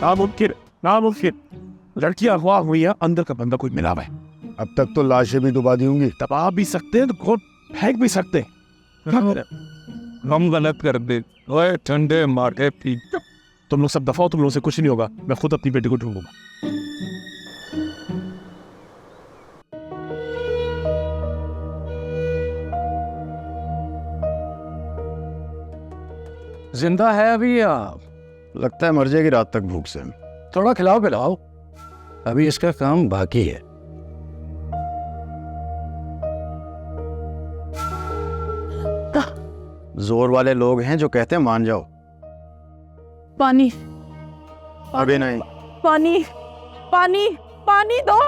नामुमकिन, नामुमकिन। लड़कियां अगवा हुई है, अंदर का बंदा कोई मिला हुआ है। अब तक तो लाशें भी डुबा दी होंगी। दबा भी सकते हैं तो खुद फेंक भी सकते हैं। क्या करें? हम गलत कर दे। ओए ठंडे माटे पी। तुम लोग सब दफा हो, तुम लोग से कुछ नहीं होगा। मैं खुद अपनी बेटी को ढूंढूंगा। जिंदा है अभी या? लगता है मर जाएगी रात तक भूख से। थोड़ा खिलाओ पिलाओ। अभी इसका काम बाकी है। जोर वाले लोग हैं जो कहते हैं मान जाओ। पानी, अभी नहीं। पानी, पानी, पानी दो।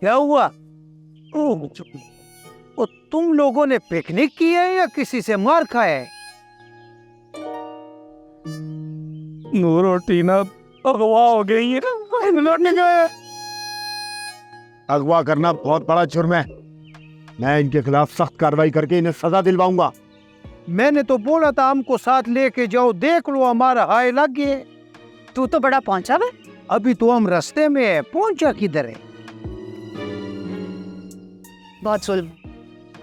क्या हुआ? वो तुम लोगों ने पिकनिक की है या किसी से मार खाया है? नूर और टीना अगवा हो गई है। लौटने गए। अगवा करना बहुत बड़ा जुर्म है। मैं इनके खिलाफ सख्त कार्रवाई करके इन्हें सजा दिलवाऊंगा। मैंने तो बोला था हमको साथ लेके जाओ, देख लो हमारा हाय लग गए। तू तो बड़ा पहुंचा है। अभी तो हम रास्ते में है, पहुंचा किधर है? बहुत जुल्म।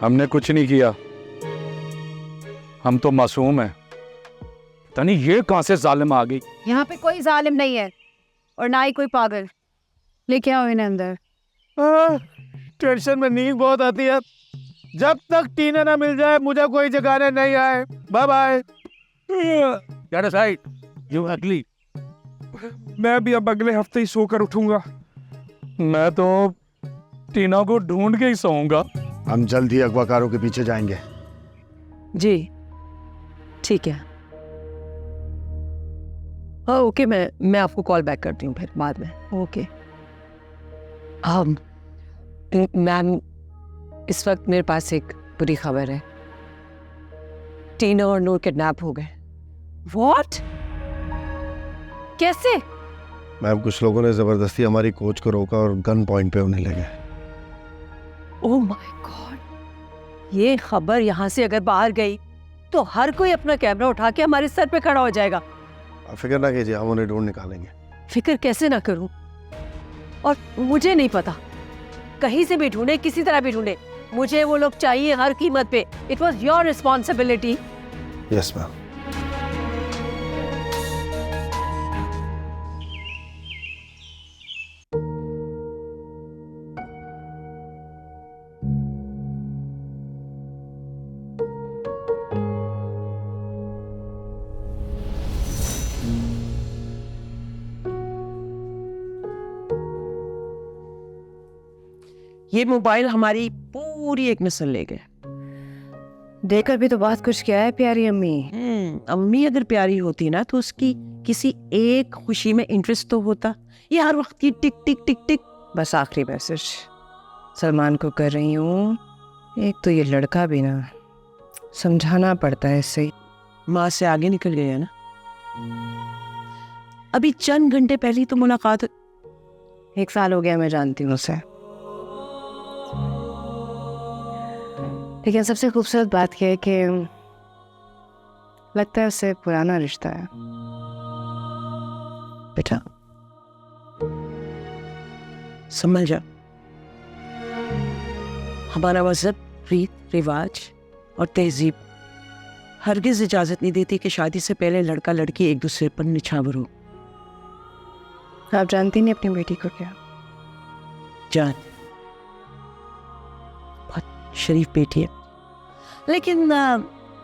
हमने कुछ नहीं किया। हम तो मासूम हैं। तनी ये कहां से जालिम आ गई? यहाँ पे कोई जालिम नहीं है और ना ही कोई पागल। लेके आओ इन्हें अंदर। टेंशन में नींद बहुत आती है। जब तक टीना ना मिल जाए मुझे कोई जगाने नहीं आए। Bye bye. Get aside, you ugly. मैं भी अब अगले हफ्ते ही सोकर उठूंगा। मैं तो टीना को ढूंढ के ही सोऊंगा। हम जल्द ही अगवाकारों के पीछे जाएंगे। जी ठीक है। हाँ ओके, मैं आपको कॉल बैक करती हूँ फिर बाद में। ओके। मैम इस वक्त मेरे पास एक बुरी खबर है। टीना और नूर किडनैप हो गए। व्हाट? कैसे? मैम कुछ लोगों ने जबरदस्ती हमारी कोच को रोका और गन पॉइंट पे उन्हें ले गए। ओह माय गॉड, ये खबर यहाँ से अगर बाहर गई तो हर कोई अपना कैमरा उठा के हमारे सर पे खड़ा हो जाएगा। आप फिक्र ना कीजिए, हम उन्हें ढूंढ निकालेंगे। फिक्र कैसे ना करूं? और मुझे नहीं पता, कहीं से भी ढूंढे, किसी तरह भी ढूंढे, मुझे वो लोग चाहिए हर कीमत पे। It was your responsibility. Yes ma'am. ये मोबाइल हमारी पूरी एक नस्ल ले गए। देकर भी तो बहुत कुछ किया है प्यारी अम्मी। अम्मी अगर प्यारी होती ना तो उसकी किसी एक खुशी में इंटरेस्ट तो होता। ये हर वक्त की टिक टिक टिक टिक। बस आखिरी मैसेज सलमान को कर रही हूँ। एक तो ये लड़का भी ना, समझाना पड़ता है इससे। माँ से आगे निकल गया ना। अभी चंद घंटे पहले तो मुलाकात। 1 साल हो गया मैं जानती हूँ उसे। लेकिन सबसे खूबसूरत बात यह है कि लगता है उससे पुराना रिश्ता है। बेटा समझ जा, हमारा मजहब, रीत रिवाज और तहजीब हरगिज इजाजत नहीं देती कि शादी से पहले लड़का लड़की एक दूसरे पर निछावर हो। आप जानती नहीं अपनी बेटी को क्या? जान, बहुत शरीफ बेटी है, लेकिन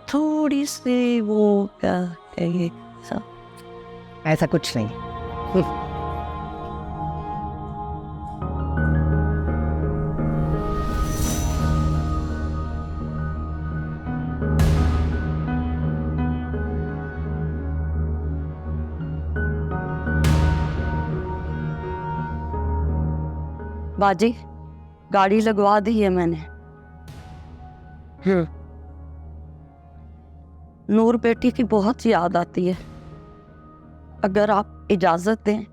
थोड़ी सी वो क्या है, ऐसा कुछ नहीं। बाजी गाड़ी लगवा दी है मैंने। नूर बेटी की बहुत याद आती है। अगर आप इजाजत दें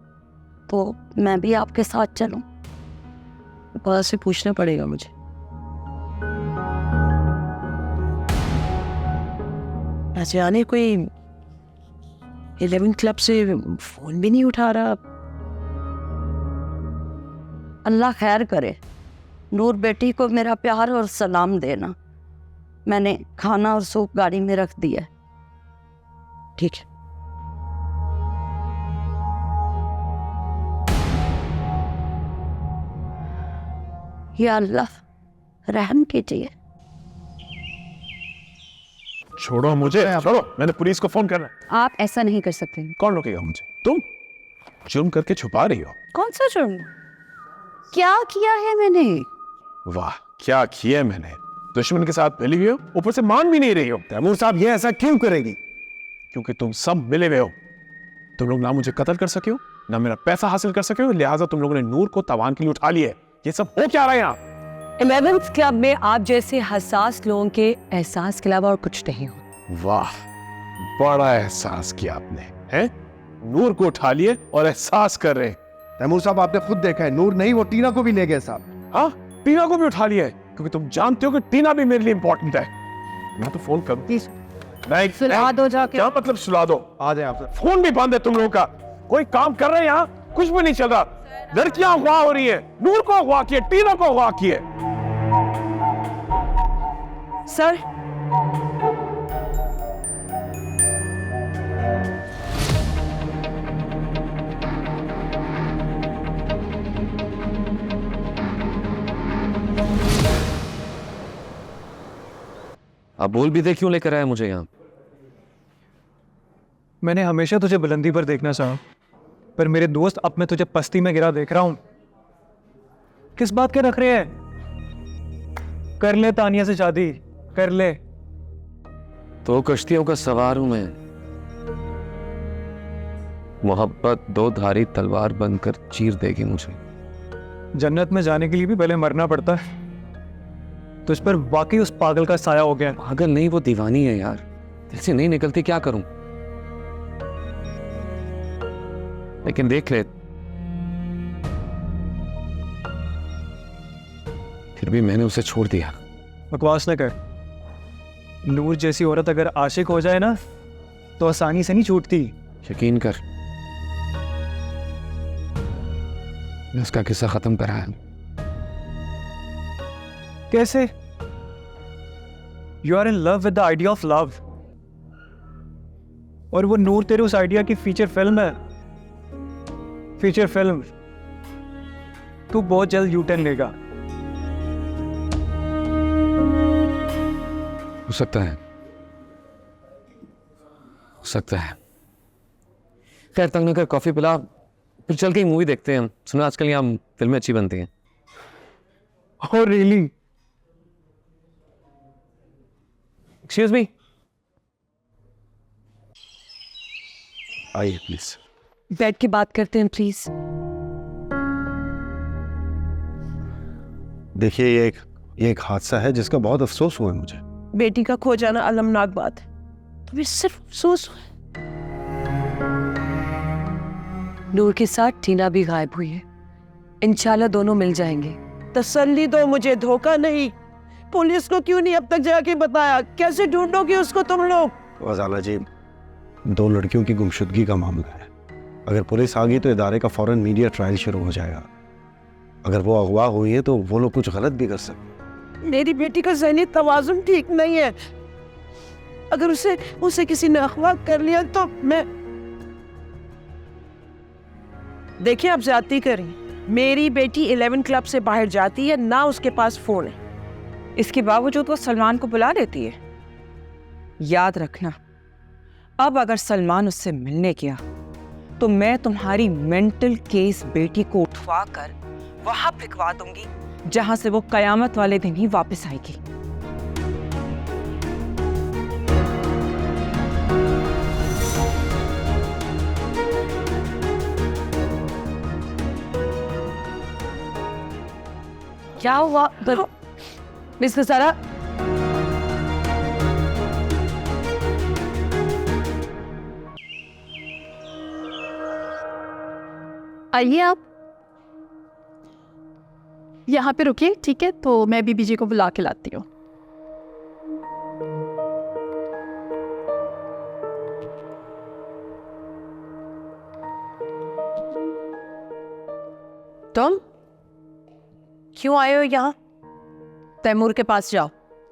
तो मैं भी आपके साथ चलूं? वहां से पूछना पड़ेगा मुझे। ऐसे आने कोई 11 क्लब से फोन भी नहीं उठा रहा। अल्लाह खैर करे। नूर बेटी को मेरा प्यार और सलाम देना। मैंने खाना और सूप गाड़ी में रख दिया। ठीक है। या अल्लाह रहम कीजिए। छोड़ो मुझे, छोड़ो, मैंने पुलिस को फोन करना है। आप ऐसा नहीं कर सकते। कौन रोकेगा मुझे? तुम जुर्म करके छुपा रही हो। कौन सा जुर्म? क्या किया है मैंने? वाह, क्या किया मैंने। दुश्मन के साथ मिली हुई हो, ऊपर से मान भी नहीं रही हो। तैमूर साहब ये ऐसा क्यों करेगी? क्योंकि तुम सब मिले हुए हो। तुम लोग ना मुझे कत्ल कर सके हो, ना मेरा पैसा हासिल कर सके हो, लिहाजा तुम लोगों ने नूर को तावान के लिए उठा लिया है। ये सब हो क्या रहा है यहाँ? 11th क्लब में आप जैसे हसास लोगों के एहसास के अलावा और कुछ नहीं हो। वाह, बड़ा एहसास किया आपने, हैं? नूर को उठा लिए और एहसास कर रहे हैं। तैमूर साहब आपने खुद देखा है, नूर नहीं वो टीना को भी ले गए साहब। हाँ, टीना को भी उठा लिया है, क्योंकि तुम जानते हो कि टीना भी मेरे लिए इंपॉर्टेंट है। मैं तो फोन करूँ। नहीं, सुला दो जाके। क्या मतलब सुला दो? आ जाए आप। फोन भी बंद है तुम लोगों का। कोई काम कर रहे हैं यहाँ? कुछ भी नहीं चल रहा। लड़कियां अगवा हो रही है, नूर को अगवा किए, टीना को अगवा किए। सर, अब बोल भी दे, क्यों लेकर आया मुझे यहाँ? मैंने हमेशा तुझे बुलंदी पर देखना चाहा, पर मेरे दोस्त अब मैं तुझे पस्ती में गिरा देख रहा हूं। किस बात के रख रहे हैं? कर ले तानिया से शादी, कर ले। तो कश्तियों का सवार हूं मैं। मोहब्बत दो धारी तलवार बनकर चीर देगी मुझे। जन्नत में जाने के लिए भी पहले मरना पड़ता है। तुझ पर वाकई उस पागल का साया हो गया। पागल नहीं, वो दीवानी है यार, दिल से नहीं निकलती, क्या करूं? लेकिन देख ले, फिर भी मैंने उसे छोड़ दिया। बकवास न कर। नूर जैसी औरत अगर आशिक हो जाए ना, तो आसानी से नहीं छूटती। यकीन कर, मैं उसका किस्सा खत्म कराया। कैसे? You are in love with the idea of love, और वो नूर तेरे उस आइडिया की फीचर फिल्म है। Feature film. तू बहुत जल्द यू टर्न लेगा। हो सकता है, हो सकता है। खैर, तंग न कर, कॉफी पिला, फिर चल के मूवी देखते हैं। सुना आजकल यहाँ फिल्में अच्छी बनती हैं। Oh really? Excuse me. आइए प्लीज। बैठ के बात करते हैं प्लीज। देखिए ये एक हादसा है जिसका बहुत अफसोस हुआ है मुझे। बेटी का खो जाना अलमनाक बात है, तो भी सिर्फ अफसोस हुआ है। नूर के साथ टीना भी गायब हुई है। इंशाल्लाह दोनों मिल जाएंगे। तसल्ली दो मुझे, धोखा नहीं। पुलिस को क्यों नहीं अब तक जाके बताया? कैसे ढूंढोगे उसको तुम लोग? वज़ाला जी, 2 लड़कियों की गुमशुदगी का मामला है। अगर पुलिस आ गई तो इदारे का फौरन मीडिया ट्रायल शुरू हो जाएगा। अगर वो अगवा हुई है तो वो लोग कुछ गलत भी कर सकते। मेरी बेटी का ज़हनी तवाज़ुन ठीक नहीं है। अगर उसे किसी ने अगवा कर लिया तो मैं... देखिए, आप ज्यादती करें। मेरी बेटी 11 क्लब से बाहर जाती है ना, उसके पास फोन है। इसके बावजूद वो सलमान को बुला लेती है। याद रखना, अब अगर सलमान उससे मिलने गया तो मैं तुम्हारी मेंटल केस बेटी को उठवा कर वहां फेंकवा दूंगी जहां से वो कयामत वाले दिन ही वापस आएगी। क्या हुआ मिस्टर सारा? आइए आप यहाँ पे रुकिए, ठीक है? तो मैं बीबी जी को बुला के लाती हूँ। तुम क्यों आए हो यहाँ? तैमूर के पास जाओ।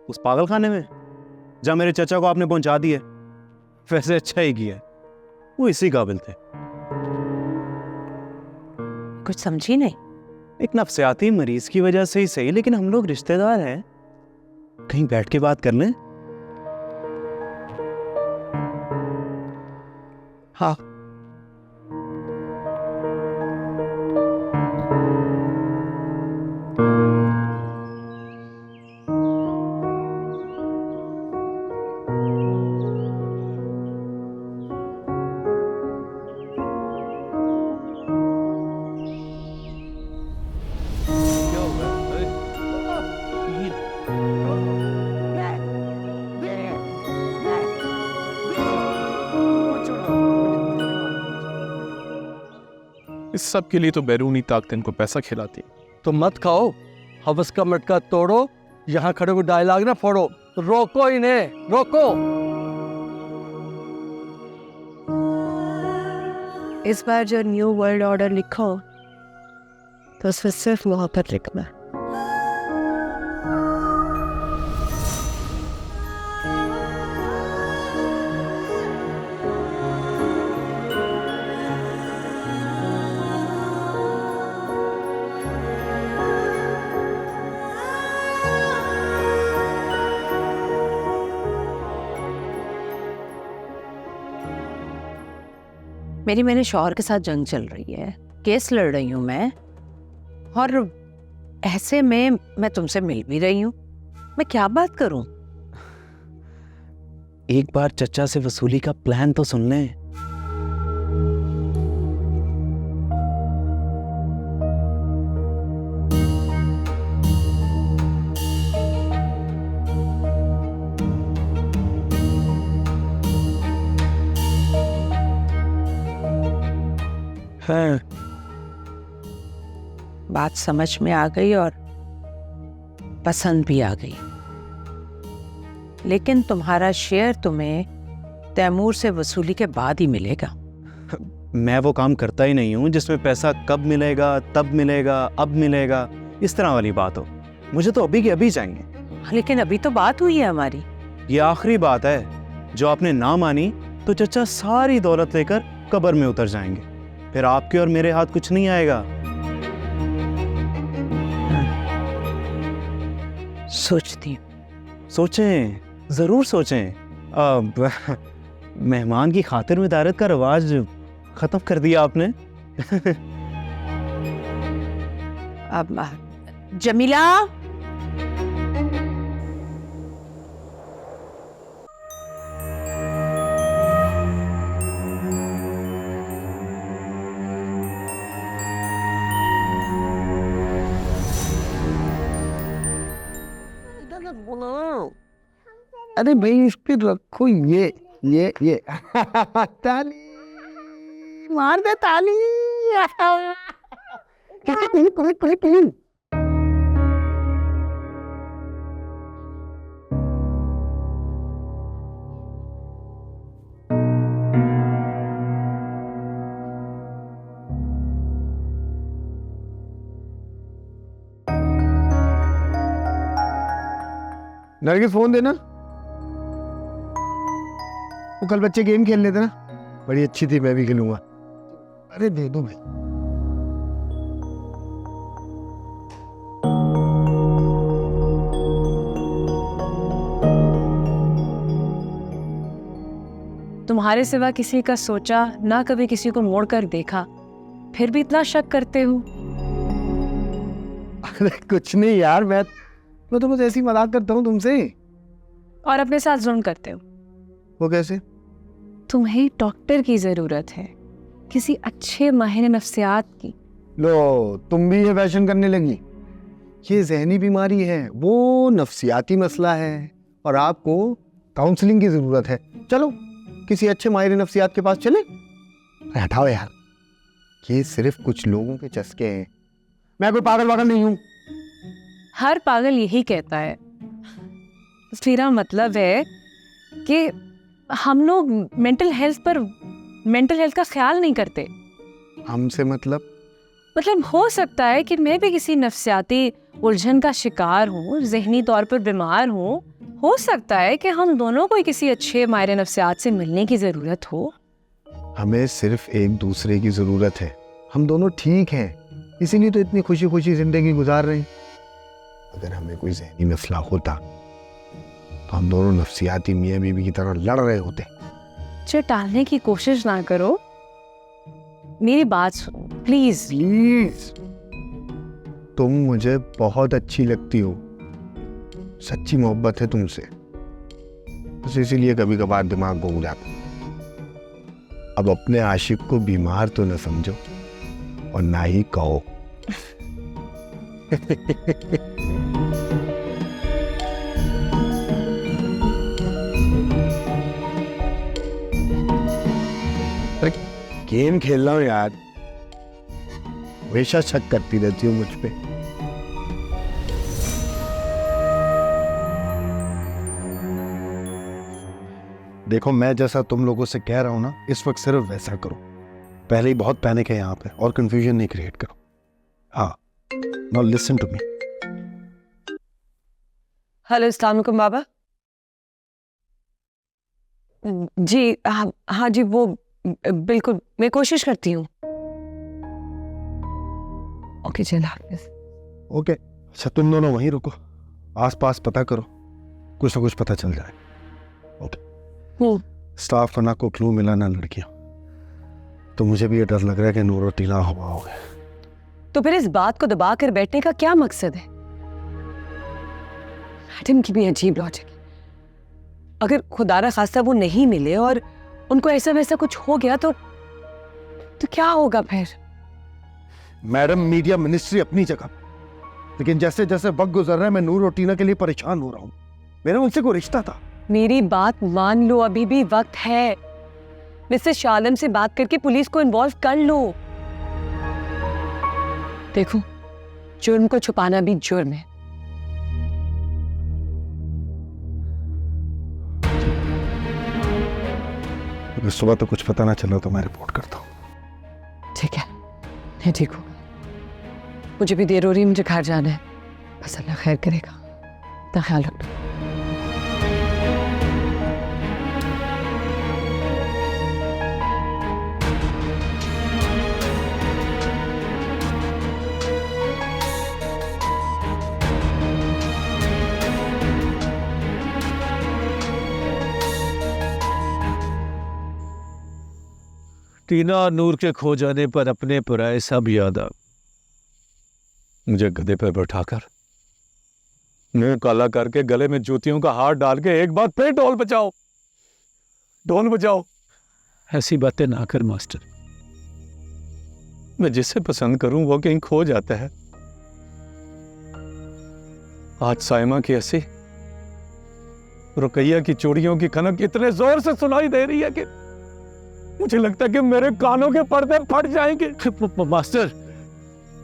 उस पागल खाने में जहाँ मेरे चचा को आपने पहुंचा दिया। वैसे अच्छा ही किया, वो इसी काबिल थे। कुछ समझी नहीं। एक नफ्सियाती मरीज की वजह से ही सही, लेकिन हम लोग रिश्तेदार हैं, कहीं बैठ के बात कर लें। हाँ। इस सब के लिए तो बैरूनी ताकत इनको पैसा खिलाती। तो मत खाओ, हवस का मटका तोड़ो, यहाँ खड़े को डायलॉग ना फोड़ो, रोको इन्हें, रोको। इस बार जो न्यू वर्ल्ड ऑर्डर लिखो तो उसमें सिर्फ मोहब्बत लिखना। मेरे शौहर के साथ जंग चल रही है, केस लड़ रही हूँ मैं, और ऐसे में मैं तुमसे मिल भी रही हूँ। मैं क्या बात करूं? एक बार चचा से वसूली का प्लान तो सुन लें। हाँ, बात समझ में आ गई और पसंद भी आ गई, लेकिन तुम्हारा शेयर तुम्हें तैमूर से वसूली के बाद ही मिलेगा। मैं वो काम करता ही नहीं हूँ जिसमें पैसा कब मिलेगा, तब मिलेगा, अब मिलेगा, इस तरह वाली बात हो। मुझे तो अभी के अभी चाहिए। लेकिन अभी तो बात हुई है हमारी। ये आखिरी बात है, जो आपने ना मानी तो चचा सारी दौलत लेकर कब्र में उतर जाएंगे, फिर आपके और मेरे हाथ कुछ नहीं आएगा। सोचती हूँ। सोचें, जरूर सोचें। अब मेहमान की खातिर मिदारत का रवाज खत्म कर दिया आपने। अब जमीला, अरे भाई इस पे रखो, ये ताली मार दे, ताली। नरगिस फोन देना। वो कल बच्चे गेम खेल लेते ना, बड़ी अच्छी थी, मैं भी खेलूंगा। अरे दे दो भाई। तुम्हारे सिवा किसी का सोचा ना, कभी किसी को मोड़ कर देखा, फिर भी इतना शक करते हो। अरे कुछ नहीं यार, मैं तो बस ऐसी मजाक करता हूँ तुमसे। और अपने साथ जुल्म करते हो। वो कैसे? तुम्हें डॉक्टर की जरूरत है, किसी अच्छे माहिर नफ्सियात की। लो, तुम भी ये फैशन करने लगी। ये जहनी बीमारी है, वो नफ्सियाती मसला है, और आपको काउंसलिंग की जरूरत है। चलो किसी अच्छे माहिर नफ्सियात के पास चले। हटाओ यार। ये सिर्फ कुछ लोगों के चस्के हैं, मैं कोई पागल वागल नहीं हूं। हर पागल यही कहता है। मेरा मतलब है कि हम लोग मेंटल हेल्थ का ख्याल नहीं करते। हमसे मतलब हो सकता है कि मैं भी किसी नफ्सियाती उलझन का शिकार हूँ, जहनी तौर पर बीमार हूँ। हो सकता है कि हम दोनों को किसी अच्छे माहिर नफ्सियात से मिलने की ज़रूरत हो। हमें सिर्फ एक दूसरे की जरूरत है। हम दोनों ठीक हैं, इसीलिए तो इतनी खुशी खुशी जिंदगी गुजार रहे हैं। अगर हमें कोई जहनी मसला होता तो हम दोनों नफ्सियाती मियाँ बीवी की तरह लड़ रहे होते। टालने की कोशिश ना करो, मेरी बात सुनो प्लीज। प्लीज, तुम मुझे बहुत अच्छी लगती हो, सच्ची मोहब्बत है तुमसे, बस इसीलिए कभी कभार दिमाग घूम जाता। अब अपने आशिक को बीमार तो न समझो और ना ही कहो। अरे गेम खेल रहा हूं यार, हमेशा शक करती रहती हूँ मुझ पे। देखो, मैं जैसा तुम लोगों से कह रहा हूं ना, इस वक्त सिर्फ वैसा करो। पहले ही बहुत पैनिक है यहाँ पे, और कंफ्यूजन नहीं क्रिएट करो। हाँ, now listen to me. Hello, अस्सलाम वालेकुम बाबा। जी हाँ जी, वो बिल्कुल मैं कोशिश करती हूँ। ओके, चल हाफिज। ओके, अच्छा तुम दोनों वहीं रुको, आस पास पता करो, कुछ ना कुछ पता चल जाए। ओके। स्टाफ का ना कोई क्लू मिला ना लड़कियां, तो मुझे भी ये डर लग रहा है कि नूर और टीना हवा हो गए। तो फिर इस बात को दबा कर बैठने का क्या मकसद है? मैडम की भी अजीब लॉजिक है। अगर खुदारा खास्ता वो नहीं मिले और उनको ऐसा वैसा कुछ हो गया तो क्या होगा फिर? मैडम, मीडिया मिनिस्ट्री अपनी जगह, लेकिन जैसे जैसे वक्त गुजर रहा है मैं नूर और टीना के लिए परेशान हो रहा हूँ। मेरा उनसे कोई रिश्ता था। मेरी बात मान लो, अभी भी वक्त है। मिसेस शालम से बात करके पुलिस को इन्वॉल्व कर लो। देखो, जुर्म को छुपाना भी जुर्म है। अगर सुबह तो कुछ पता ना चला तो मैं रिपोर्ट करता हूँ। ठीक है, मैं ठीक हूँ। मुझे भी देर हो रही है, मुझे घर जाना है। बस अल्लाह खैर करेगा। तो ख्याल रखना। टीना और नूर के खो जाने पर अपने पुराए सब याद आ। मुझे गधे पर बैठाकर, मुंह काला करके, गले में जूतियों का हार डाल के एक बार फिर ढोल बजाओ, ढोल बजाओ। ऐसी बातें ना कर मास्टर। मैं जिसे पसंद करूं वो कहीं खो जाता है। आज साइमा की हंसी, रुकैया की चूड़ियों की खनक इतने जोर से सुनाई दे रही है कि मुझे लगता है कि मेरे कानों के पर्दे फट जाएंगे। मास्टर,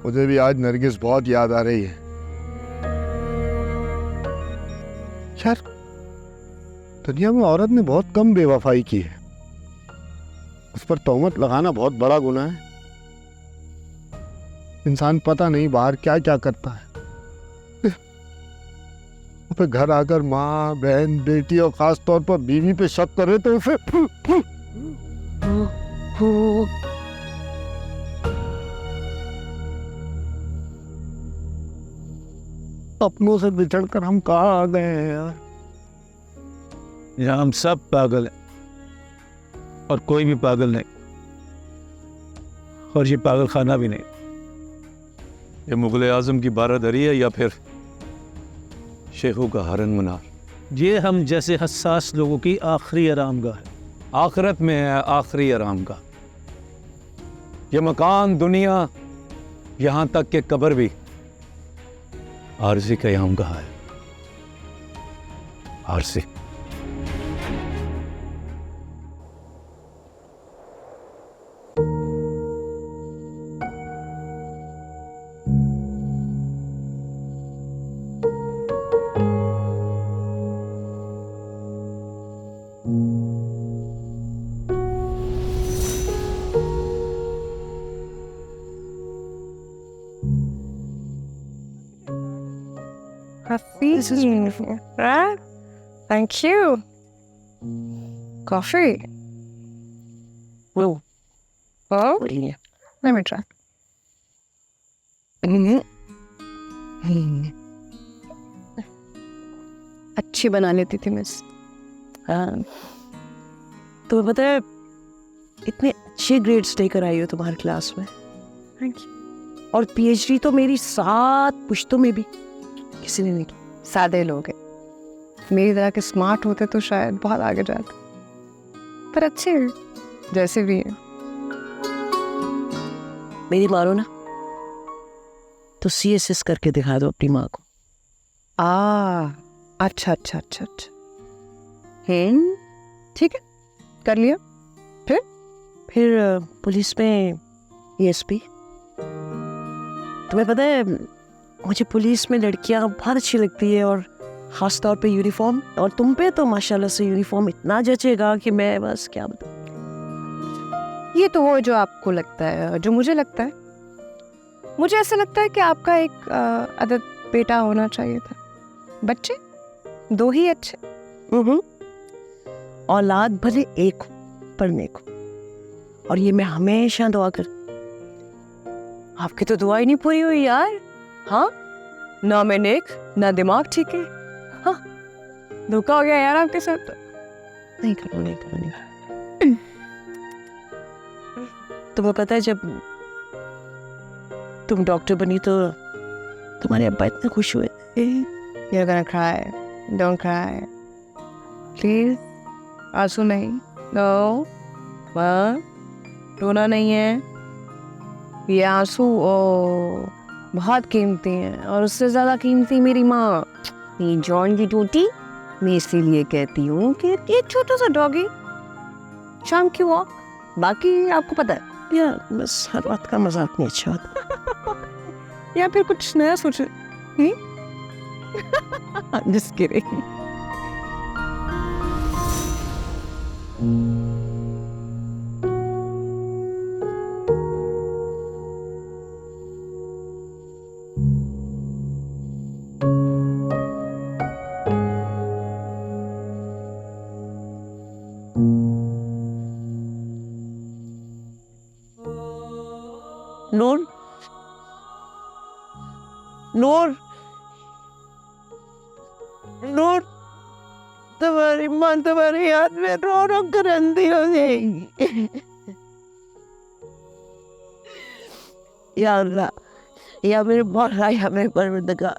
मुझे भी आज नरगिस बहुत याद आ रही है। यार, दुनिया में औरत ने बहुत कम बेवफाई की है, उस पर तोहमत लगाना बहुत बड़ा गुनाह है। इंसान पता नहीं बाहर क्या क्या करता है, फिर घर आकर माँ, बहन, बेटी और खास तौर पर बीवी पे शक करे तो उसे अपनों से बिछड़कर हम कहाँ आ गए हैं यार। यहां हम सब पागल हैं और कोई भी पागल नहीं, और ये पागल खाना भी नहीं। ये मुगल आजम की बारादरी है या फिर शेखों का हरन मनार। ये हम जैसे हसास लोगों की आखिरी आरामगाह है। आखिरत में है आखिरी आरामगाह। ये मकान, दुनिया, यहां तक कि कब्र भी आरज़ी का आरामगाह है। आरज़ी। This is beautiful. Right? Thank you. Coffee. Oh, Oh, बढ़िया। let me try. अच्छी बना लेती थी मिस। हाँ, तुम्हें पता है इतने अच्छे ग्रेड्स लेकर आई हो तुम्हारी क्लास में। Thank you. और पीएचडी तो मेरी 7 पुश्तों में भी किसी ने नहीं की। सादे लोग हैं, मेरी तरह के स्मार्ट होते तो शायद बहुत आगे जाते, पर अच्छे हैं जैसे भी हैं। मेरी मानो ना तो CSS करके दिखा दो अपनी माँ को। अच्छा अच्छा अच्छा अच्छा, ठीक है, कर लिया। फिर पुलिस में ESP। तुम्हें पता है मुझे पुलिस में लड़कियां बहुत अच्छी लगती है, और ख़ास तौर पे यूनिफॉर्म। और तुम पे तो माशाल्लाह से यूनिफॉर्म इतना जचेगा कि मैं बस क्या बताऊं। ये तो वो जो आपको लगता है, जो मुझे लगता है, मुझे ऐसा लगता है कि आपका एक अदद बेटा होना चाहिए था। बच्चे 2 ही अच्छे। औलाद भले एक हो पर नेक हो, और ये मैं हमेशा दुआ कर। आपकी तो दुआ ही नहीं पूरी हुई यार। हाँ, ना मैं नेक, ना दिमाग ठीक है। हाँ, धोखा हो गया यार आपके साथ। नहीं करो। तुम्हें पता है जब तुम डॉक्टर बनी तो तुम्हारे अब्बा इतने खुश हुए। You're gonna cry. Don't cry. Please. आंसू नहीं। No. माँ, रोना नहीं है। ये आंसू बहुत कीमती हैं, और उससे ज़्यादा कीमती मेरी माँ। ये जॉन की टूटी, मैं इसीलिए कहती हूँ कि ये छोटा सा डॉगी शाम की वॉक, बाकी आपको पता है। यार बस हर बात का मजाक नहीं अच्छा होता। या फिर कुछ नया सोचे। Just kidding. नूर, नूर, नूर, तुम्हारी माँ तुम्हारी याद में रो रो कर अंधी हो जाएगी। या अल्लाह, या मेरे मौला, या मेरे परवरदिगार,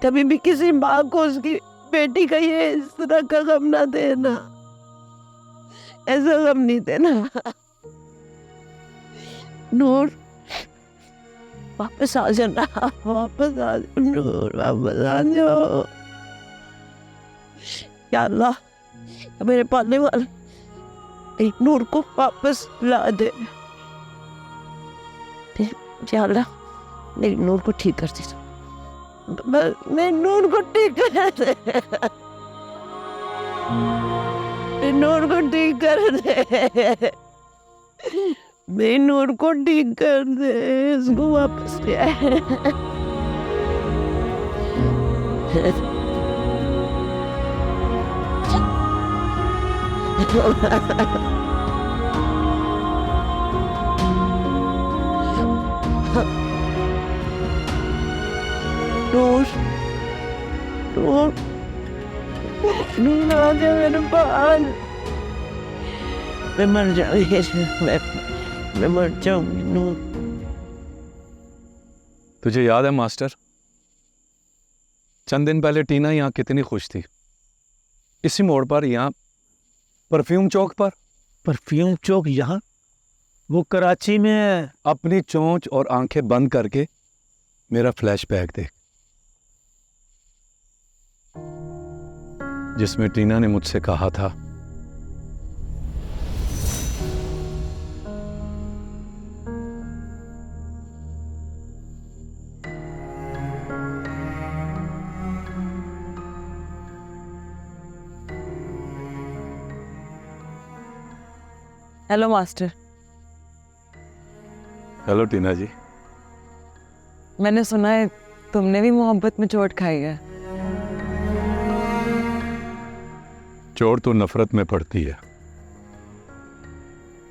कभी भी किसी माँ को उसकी बेटी का ये इस तरह का गम ना देना, ऐसा गम नहीं देना। नूर, वापस आ जाना, वापस आ जाओ नूर, वापस आ जाओ। या अल्लाह, मेरे पालने वाले नूर को वापस ला दे। या अल्लाह, मेरी नूर को ठीक कर दे। मैं नूर को ठीक कर दे। नूर को ठीक कर दे। मैं नूर को ठीक कर दे, इसको वापस ले आए। नूर, नूर, नूर आ जा मेरे पास। मैं मर जाऊंगी, मैं मर जाऊंगी नूर। तुझे याद है मास्टर, चंद दिन पहले टीना यहाँ कितनी खुश थी, इसी मोड़ पर, यहाँ परफ्यूम चौक पर। परफ्यूम चौक यहाँ? वो कराची में। अपनी चोंच और आंखें बंद करके मेरा फ्लैशबैक देख, जिसमें टीना ने मुझसे कहा था हेलो मास्टर। हेलो टीना जी। मैंने सुना है तुमने भी मोहब्बत में चोट खाई है? चोट तो नफरत में पड़ती है,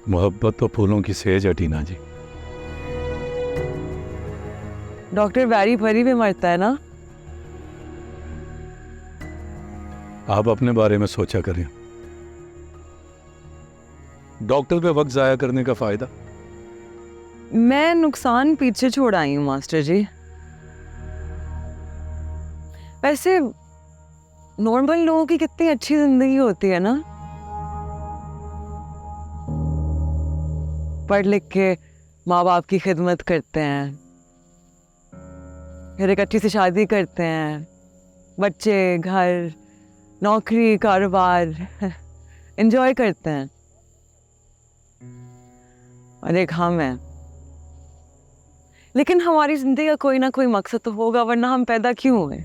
मोहब्बत तो फूलों की सेज है टीना जी। डॉक्टर बैरी भरी भी मरता है ना? आप अपने बारे में सोचा करें, डॉक्टर पे वक्त जाया करने का फायदा। मैं नुकसान पीछे छोड़ आई हूँ मास्टर जी। वैसे नॉर्मल लोगों की कितनी अच्छी जिंदगी होती है ना, पढ़ लिख के माँ बाप की खिदमत करते हैं, फिर एक अच्छी सी शादी करते हैं, बच्चे, घर, नौकरी, कारोबार एंजॉय करते हैं। और एक हम हैं, लेकिन हमारी जिंदगी का कोई ना कोई मकसद तो होगा, वरना हम पैदा क्यों हुए?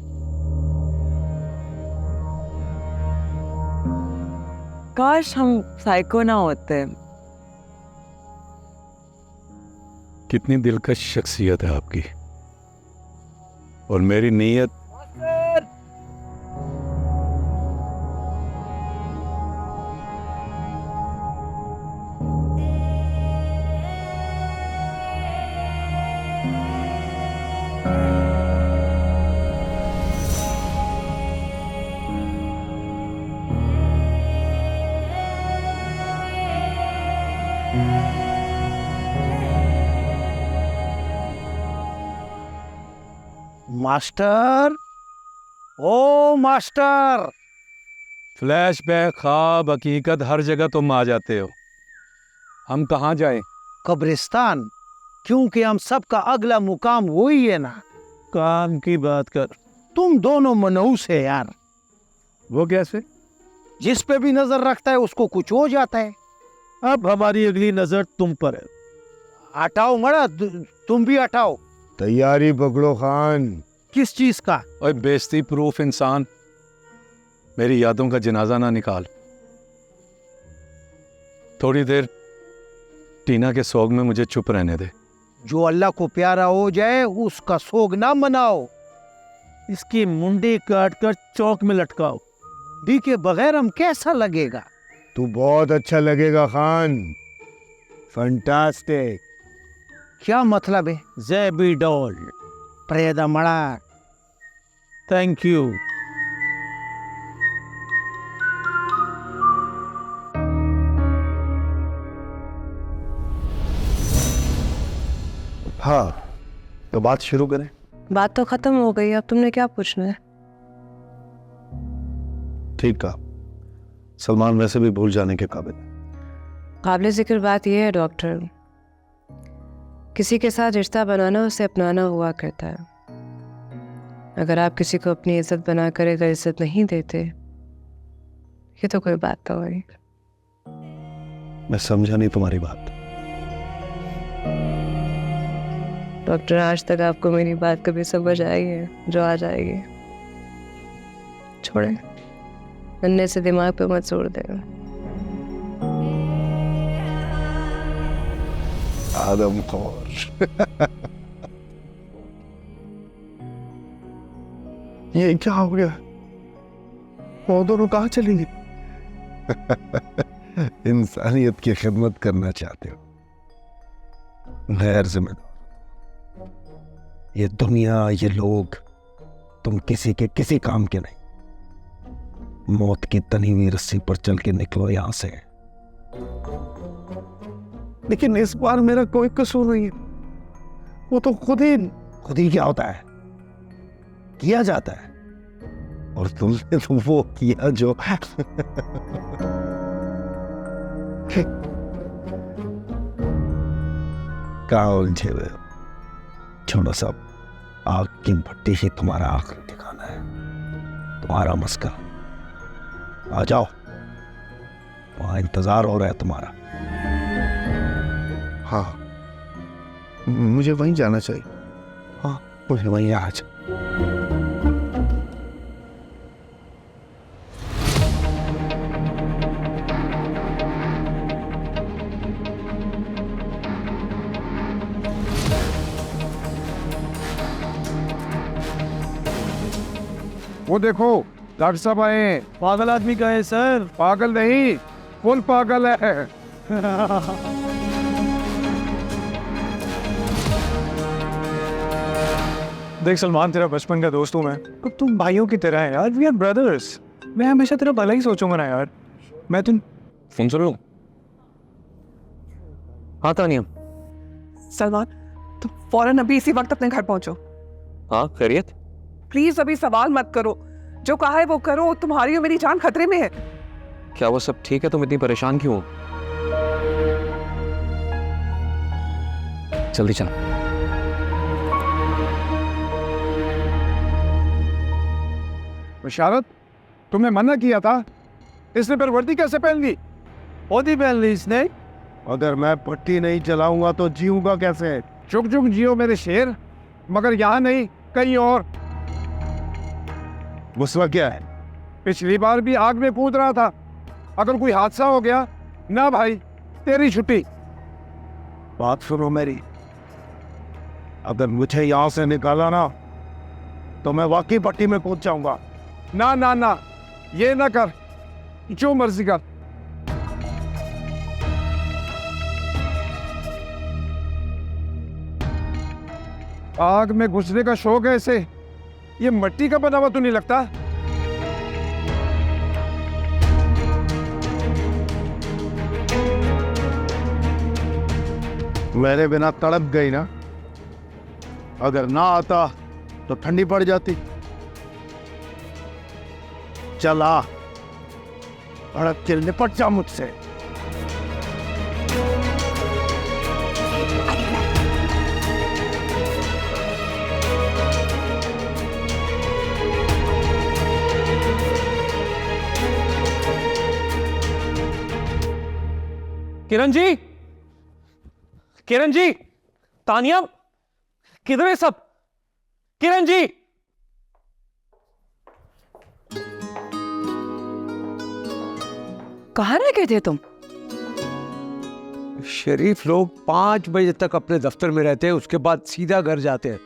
काश हम साइको ना होते। कितनी दिलकश शख्सियत है आपकी, और मेरी नीयत मास्टर, ओ मास्टर। फ्लैशबैक, ख्वाब, हकीकत, हर जगह तुम आ जाते हो। हम कहाँ जाएं? कब्रिस्तान, क्योंकि हम सबका अगला मुकाम वही है ना। काम की बात कर। तुम दोनों मनहूस है यार। वो कैसे? जिस पे भी नजर रखता है उसको कुछ हो जाता है। अब हमारी अगली नजर तुम पर है। हटाओ मड़ा, तुम भी हटाओ। तैयारी पकड़ो खान। किस चीज का? ओए बेइज्जती प्रूफ इंसान, मेरी यादों का जनाजा ना निकाल। थोड़ी देर टीना के सोग में मुझे चुप रहने दे। जो अल्लाह को प्यारा हो जाए उसका सोग ना मनाओ। इसकी मुंडी काट कर चौक में लटकाओ। दी के बगैर हम कैसा लगेगा? तू बहुत अच्छा लगेगा खान। फंटास्टिक। क्या मतलब है? ज़ेबी डॉल। प्रेदा मड़ा। Thank you. हाँ, तो बात शुरू करें। बात तो खत्म हो गई, अब तुमने क्या पूछना है? ठीक कहा, सलमान वैसे भी भूल जाने के काबिल है। काबिल जिक्र बात यह है डॉक्टर, किसी के साथ रिश्ता बनाना उसे अपनाना हुआ करता है। अगर आप किसी को अपनी इज्जत बनाकर अगर इज्जत नहीं देते, ये तो कोई बात तो हुई। मैं समझा नहीं तुम्हारी बात। डॉक्टर, आज तक आपको मेरी बात कभी समझ आई है? जो आ जाएगी छोड़े, अन्य से दिमाग पे मत जोड़ देगा। आदमखोर। ये क्या हो गया? वो दोनों कहाँ चली गई? इंसानियत की खिदमत करना चाहते हो, गैर जिम्मेदार। ये दुनिया, ये लोग, तुम किसी के किसी काम के नहीं। मौत की तनी हुई रस्सी पर चल के निकलो यहां से। लेकिन इस बार मेरा कोई कसूर नहीं है। वो तो खुद ही क्या होता है? किया जाता है। और तुमने तो वो किया जो कहाँ उलझे हुए हो? छोड़ो सब, आग की भट्टी ही तुम्हारा आखिरी ठिकाना है, तुम्हारा मस्का। आ जाओ, वहां इंतजार हो रहा है तुम्हारा। हाँ, मुझे वहीं जाना चाहिए। हाँ, मुझे वहीं आ जाओ। वो देखो डॉक्टर साहब आए हैं। पागल आदमी का है सर। पागल नहीं, फुल पागल है। देख सलमान, तेरा बचपन का दोस्त हूँ मैं, तो तुम भाइयों की तरह है यार। We are brothers. मैं हमेशा तेरा भला ही सोचूंगा ना यार। मैं तुम फोन सुन लो। हाँ तानिया। सलमान, तुम फौरन अभी इसी वक्त अपने घर पहुंचो। हाँ खैरियत? प्लीज अभी सवाल मत करो, जो कहा है वो करो। तुम्हारी और मेरी जान खतरे में है। क्या वो सब ठीक है? तुम इतनी परेशान क्यों हो? जल्दी चल। बशारत, तुमने मना किया था, इसने फिर वर्दी कैसे पहन ली? ओदी पहन ली इसने। अगर मैं पट्टी नहीं चलाऊंगा तो जीऊंगा कैसे? चुप चुप जियो मेरे शेर, मगर यहाँ नहीं, कहीं और। गुस्सा क्या है? पिछली बार भी आग में कूद रहा था। अगर कोई हादसा हो गया ना भाई, तेरी छुट्टी। बात सुनो मेरी, अगर मुझे यहाँ से निकाला ना तो मैं वाकई पट्टी में कूद जाऊंगा। ना ना ना, ये ना कर, जो मर्जी कर। आग में घुसने का शौक है इसे। ये मिट्टी का बना हुआ तो नहीं लगता? मेरे बिना तड़प गई ना। अगर ना आता तो ठंडी पड़ जाती। चला, भड़क के निपट जा मुझसे। किरण जी, किरण जी, तानिया, किधर है सब? किरण जी। कहाँ रह गए थे तुम? शरीफ लोग 5 बजे तक अपने दफ्तर में रहते हैं, उसके बाद सीधा घर जाते हैं।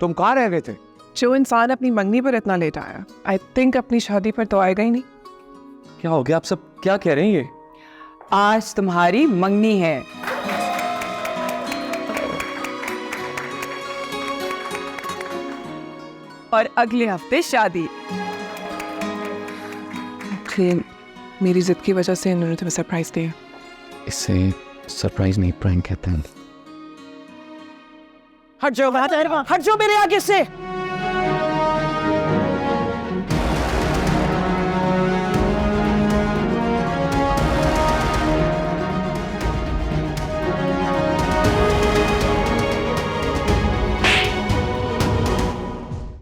तुम कहाँ रह गए थे? जो इंसान अपनी मंगनी पर इतना लेट आया, आई थिंक अपनी शादी पर तो आएगा ही नहीं। क्या हो गया? आप सब क्या कह रहे हैं? ये आज तुम्हारी मंगनी है। और अगले हफ्ते शादी। मेरी जिद की वजह से इन्होंने तुम्हें सरप्राइज दिया। इसे सरप्राइज नहीं, प्रैंक कहते हैं। हट जाओ मेरे आगे से।